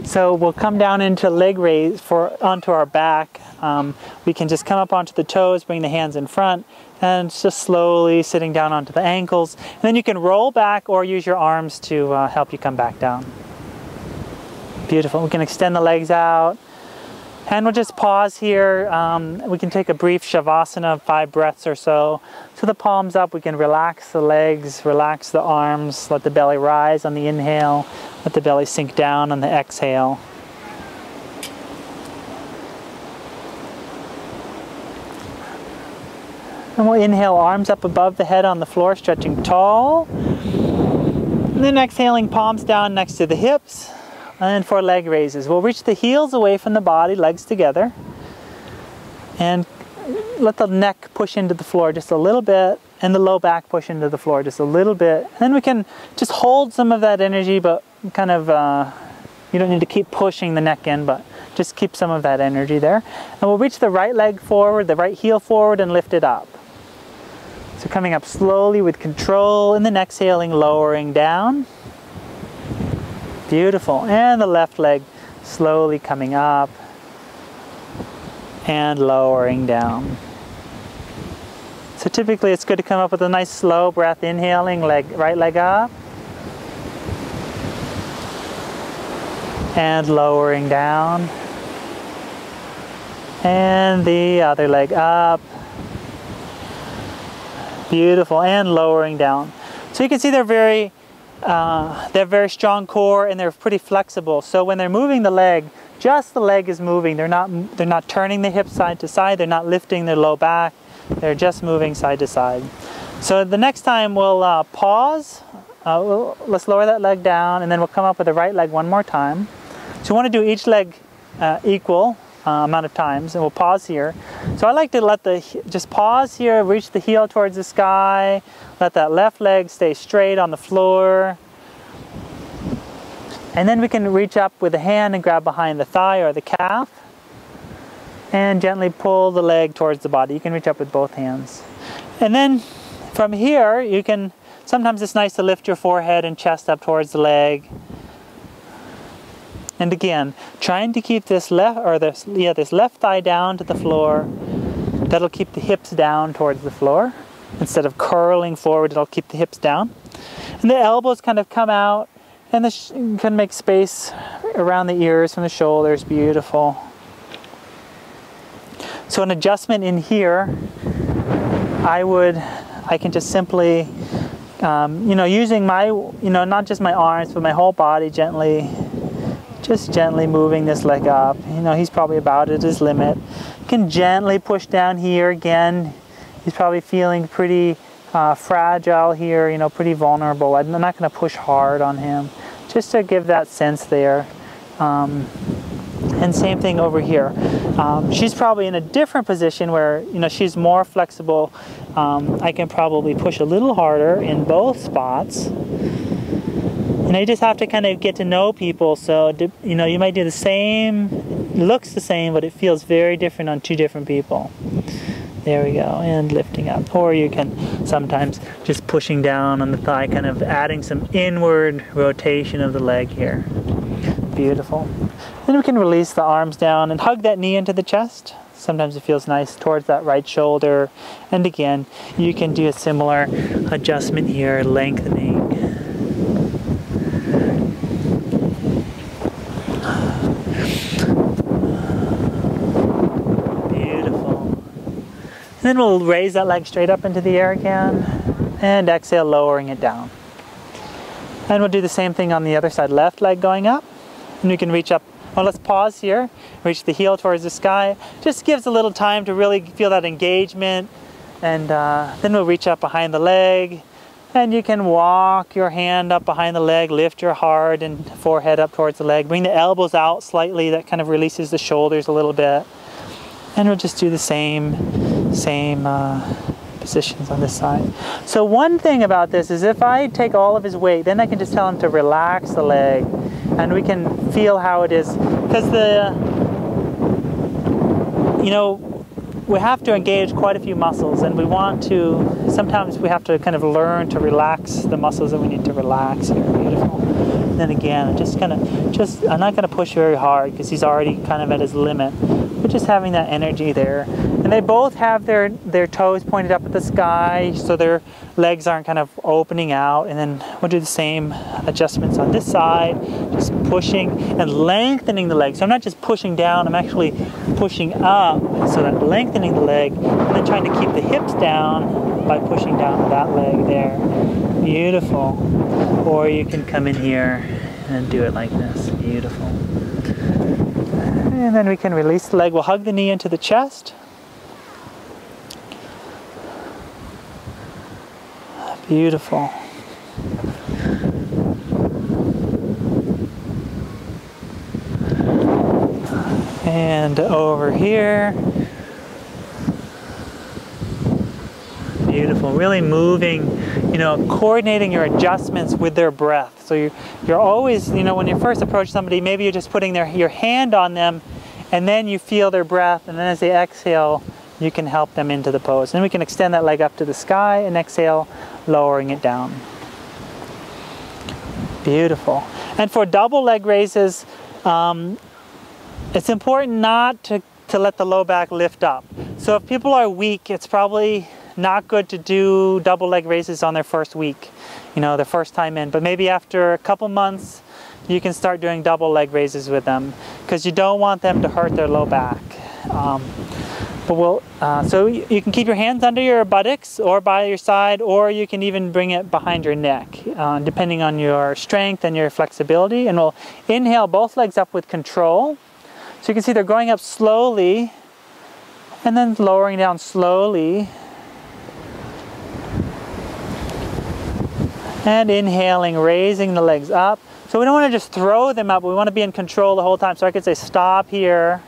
So we'll come down into leg raise onto our back. We can just come up onto the toes, bring the hands in front, and just slowly sitting down onto the ankles. And then you can roll back or use your arms to help you come back down. Beautiful. We can extend the legs out. And we'll just pause here. We can take a brief Shavasana of 5 breaths or so. So the palms up, we can relax the legs, relax the arms, let the belly rise on the inhale, let the belly sink down on the exhale. And we'll inhale, arms up above the head on the floor, stretching tall. And then exhaling, palms down next to the hips. And for leg raises, we'll reach the heels away from the body, legs together. And let the neck push into the floor just a little bit, and the low back push into the floor just a little bit. And then we can just hold some of that energy, but kind of, you don't need to keep pushing the neck in, but just keep some of that energy there. And we'll reach the right leg forward, the right heel forward, and lift it up. So coming up slowly with control, and then exhaling, lowering down. Beautiful. And the left leg slowly coming up and lowering down. So typically it's good to come up with a nice slow breath, inhaling, right leg up. And lowering down. And the other leg up. Beautiful. And lowering down. So you can see they're very strong core, and they're pretty flexible. So when they're moving the leg, just the leg is moving. They're not turning the hips side to side. They're not lifting their low back. They're just moving side to side. So the next time we'll pause. Let's lower that leg down, and then we'll come up with the right leg one more time. So we want to do each leg equal amount of times, and we'll pause here. So I like to just pause here, reach the heel towards the sky, let that left leg stay straight on the floor. And then we can reach up with a hand and grab behind the thigh or the calf, and gently pull the leg towards the body. You can reach up with both hands. And then from here, sometimes it's nice to lift your forehead and chest up towards the leg. And again, trying to keep this left thigh down to the floor. That'll keep the hips down towards the floor. Instead of curling forward, it'll keep the hips down. And the elbows kind of come out, and you can make space around the ears from the shoulders. Beautiful. So an adjustment in here, I can just simply, using my, not just my arms, but my whole body just gently moving this leg up. He's probably about at his limit. You can gently push down here again. He's probably feeling pretty fragile here, pretty vulnerable. I'm not going to push hard on him, just to give that sense there. And same thing over here. She's probably in a different position where, she's more flexible. I can probably push a little harder in both spots. And I just have to kind of get to know people. So, you might do the same, looks the same, but it feels very different on 2 different people. There we go, and lifting up. Or you can sometimes just pushing down on the thigh, kind of adding some inward rotation of the leg here. Beautiful. Then we can release the arms down and hug that knee into the chest. Sometimes it feels nice towards that right shoulder. And again, you can do a similar adjustment here, lengthening. Then we'll raise that leg straight up into the air again, and exhale, lowering it down. And we'll do the same thing on the other side, left leg going up, and we can reach up. Well, let's pause here, reach the heel towards the sky. Just gives a little time to really feel that engagement, and then we'll reach up behind the leg, and you can walk your hand up behind the leg, lift your heart and forehead up towards the leg, bring the elbows out slightly. That kind of releases the shoulders a little bit. And we'll just do the same positions on this side. So one thing about this is if I take all of his weight, then I can just tell him to relax the leg, and we can feel how it is. Because we have to engage quite a few muscles, and sometimes we have to kind of learn to relax the muscles that we need to relax here. Beautiful. And then again, I'm not gonna push very hard because he's already kind of at his limit. But just having that energy there. And they both have their toes pointed up at the sky, so their legs aren't kind of opening out. And then we'll do the same adjustments on this side, just pushing and lengthening the leg. So I'm not just pushing down, I'm actually pushing up, so that lengthening the leg, and then trying to keep the hips down by pushing down that leg there. Beautiful. Or you can come in here and do it like this. Beautiful. And then we can release the leg. We'll hug the knee into the chest. Beautiful. And over here. Beautiful. Really moving, you know, coordinating your adjustments with their breath. So you're always, you know, when you first approach somebody, maybe you're just putting your hand on them, and then you feel their breath, and then as they exhale, you can help them into the pose. And we can extend that leg up to the sky and exhale, lowering it down. Beautiful. And for double leg raises, it's important not to let the low back lift up. So if people are weak, it's probably not good to do double leg raises on their first week, you know, their first time in. But maybe after a couple months, you can start doing double leg raises with them, because you don't want them to hurt their low back. So you can keep your hands under your buttocks or by your side, or you can even bring it behind your neck, depending on your strength and your flexibility. And we'll inhale both legs up with control. So you can see they're going up slowly and then lowering down slowly. And inhaling, raising the legs up. So we don't want to just throw them up, we want to be in control the whole time. So I could say stop here,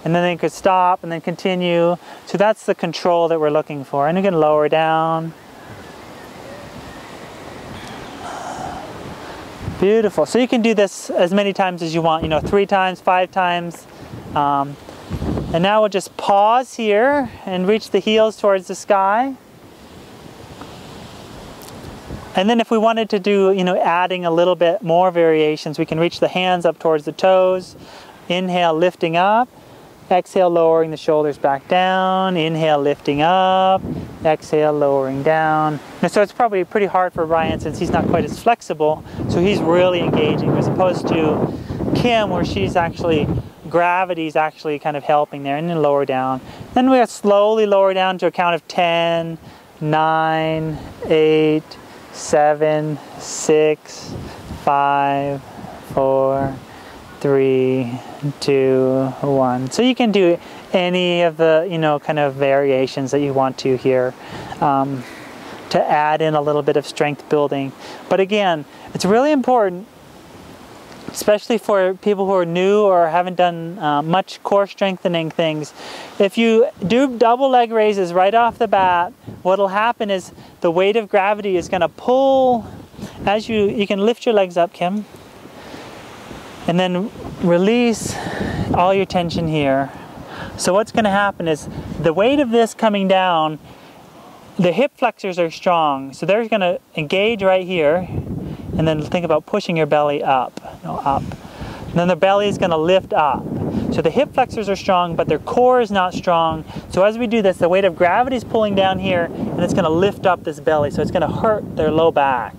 and then they could stop and then continue. So that's the control that we're looking for. And you can lower down. Beautiful. So you can do this as many times as you want, you know, 3 times, 5 times. And now we'll just pause here and reach the heels towards the sky. And then if we wanted to do, you know, adding a little bit more variations, we can reach the hands up towards the toes. Inhale, lifting up. Exhale, lowering the shoulders back down. Inhale, lifting up. Exhale, lowering down. And so it's probably pretty hard for Ryan since he's not quite as flexible. So he's really engaging, as opposed to Kim, where she's actually, gravity's actually kind of helping there. And then lower down. Then we'll slowly lower down to a count of 10, 9, 8, 7, 6, 5, 4, 3, 2, 1. So you can do any of the, you know, kind of variations that you want to here, to add in a little bit of strength building. But again, it's really important, especially for people who are new or haven't done much core strengthening things. If you do double leg raises right off the bat, what'll happen is the weight of gravity is going to pull, as you can lift your legs up, Kim, and then release all your tension here. So what's going to happen is the weight of this coming down, the hip flexors are strong, so they're going to engage right here. And then think about pushing your belly up, up. And then the belly is going to lift up. So the hip flexors are strong, but their core is not strong. So as we do this, the weight of gravity is pulling down here, and it's going to lift up this belly. So it's going to hurt their low back,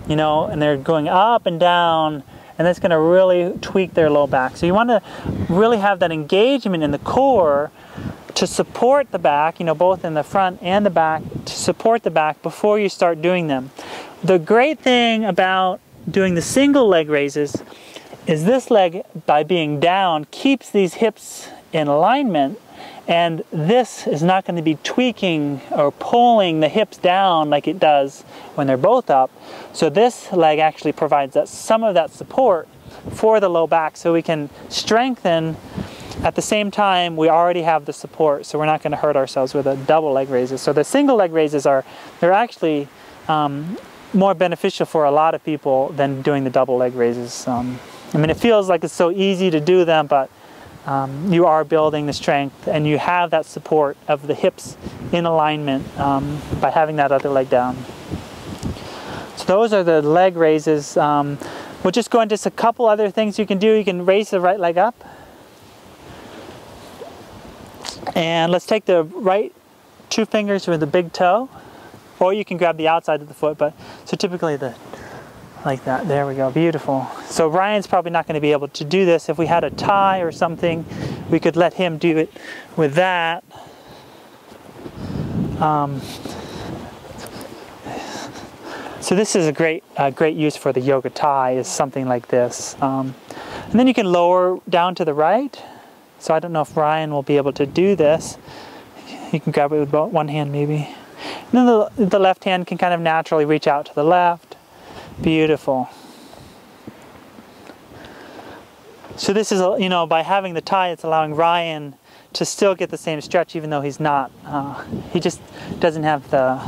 you know, and they're going up and down, and that's going to really tweak their low back. So you want to really have that engagement in the core to support the back, you know, both in the front and the back, to support the back before you start doing them. The great thing about doing the single leg raises is this leg, by being down, keeps these hips in alignment, and this is not going to be tweaking or pulling the hips down like it does when they're both up. So this leg actually provides some of that support for the low back, so we can strengthen. At the same time, we already have the support, so we're not going to hurt ourselves with the double leg raises. So the single leg raises they're actually more beneficial for a lot of people than doing the double leg raises. I mean, it feels like it's so easy to do them, but you are building the strength, and you have that support of the hips in alignment by having that other leg down. So those are the leg raises. We'll just go into just a couple other things you can do. You can raise the right leg up. And let's take the right 2 fingers with the big toe, or you can grab the outside of the foot, but so typically like that. There we go, beautiful. So Ryan's probably not going to be able to do this. If we had a tie or something, we could let him do it with that. So this is a great use for the yoga tie, is something like this. And then you can lower down to the right. So I don't know if Ryan will be able to do this. You can grab it with one hand maybe. And then the left hand can kind of naturally reach out to the left. Beautiful. So this is, you know, by having the tie, it's allowing Ryan to still get the same stretch even though he's not. He just doesn't have the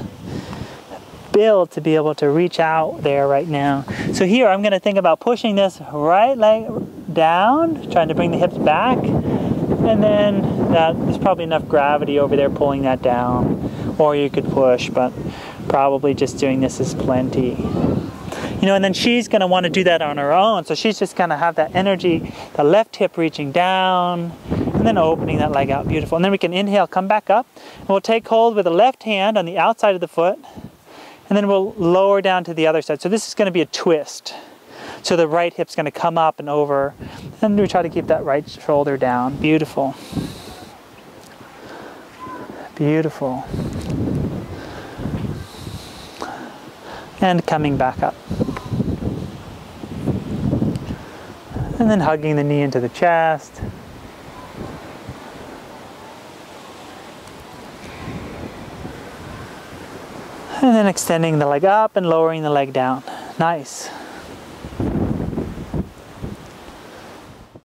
build to be able to reach out there right now. So here I'm going to think about pushing this right leg down, trying to bring the hips back, and then there's probably enough gravity over there pulling that down, or you could push, but probably just doing this is plenty. You know, and then she's going to want to do that on her own, so she's just going to have that energy, the left hip reaching down, and then opening that leg out. Beautiful. And then we can inhale, come back up, and we'll take hold with the left hand on the outside of the foot, and then we'll lower down to the other side. So this is going to be a twist. So the right hip's going to come up and over, and we try to keep that right shoulder down. Beautiful. Beautiful. And coming back up. And then hugging the knee into the chest. And then extending the leg up and lowering the leg down. Nice.